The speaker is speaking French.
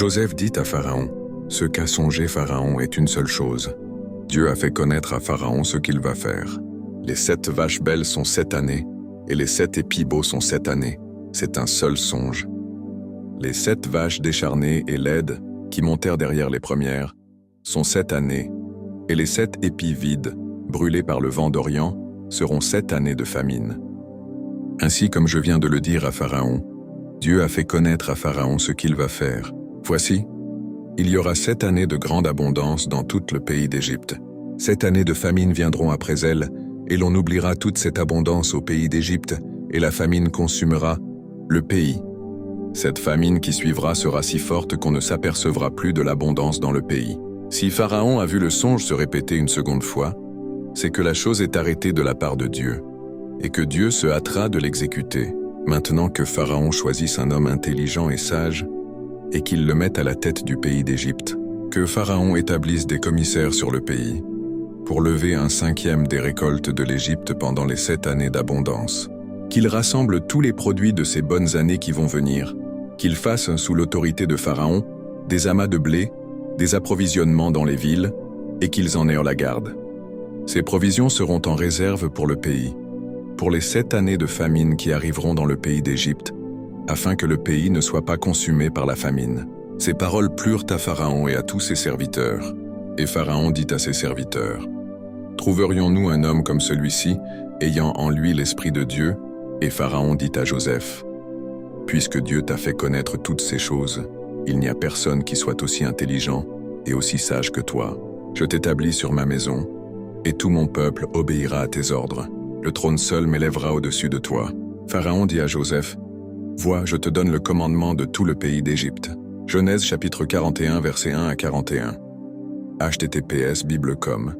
Joseph dit à Pharaon, « Ce qu'a songé Pharaon est une seule chose. Dieu a fait connaître à Pharaon ce qu'il va faire. Les 7 vaches belles sont 7 années, et les 7 épis beaux sont 7 années. C'est un seul songe. Les 7 vaches décharnées et laides, qui montèrent derrière les premières, sont 7 années, et les 7 épis vides, brûlés par le vent d'Orient, seront 7 années de famine. Ainsi comme je viens de le dire à Pharaon, Dieu a fait connaître à Pharaon ce qu'il va faire. Voici, il y aura 7 années de grande abondance dans tout le pays d'Égypte. 7 années de famine viendront après elles, et l'on oubliera toute cette abondance au pays d'Égypte, et la famine consumera le pays. Cette famine qui suivra sera si forte qu'on ne s'apercevra plus de l'abondance dans le pays. Si Pharaon a vu le songe se répéter une seconde fois, c'est que la chose est arrêtée de la part de Dieu, et que Dieu se hâtera de l'exécuter. Maintenant que Pharaon choisisse un homme intelligent et sage, et qu'il le mette à la tête du pays d'Égypte, que Pharaon établisse des commissaires sur le pays, pour lever un 5e des récoltes de l'Égypte pendant les 7 années d'abondance, qu'il rassemble tous les produits de ces bonnes années qui vont venir, qu'il fasse, sous l'autorité de Pharaon, des amas de blé, des approvisionnements dans les villes, et qu'ils en aient la garde. Ces provisions seront en réserve pour le pays, pour les 7 années de famine qui arriveront dans le pays d'Égypte, afin que le pays ne soit pas consumé par la famine. Ces paroles plurent à Pharaon et à tous ses serviteurs. Et Pharaon dit à ses serviteurs, « Trouverions-nous un homme comme celui-ci, ayant en lui l'Esprit de Dieu ?» Et Pharaon dit à Joseph, « Puisque Dieu t'a fait connaître toutes ces choses, il n'y a personne qui soit aussi intelligent et aussi sage que toi. Je t'établis sur ma maison, et tout mon peuple obéira à tes ordres. Le trône seul m'élèvera au-dessus de toi. » Pharaon dit à Joseph, « Vois, je te donne le commandement de tout le pays d'Égypte. » Genèse chapitre 41, versets 1 à 41. https://bible.com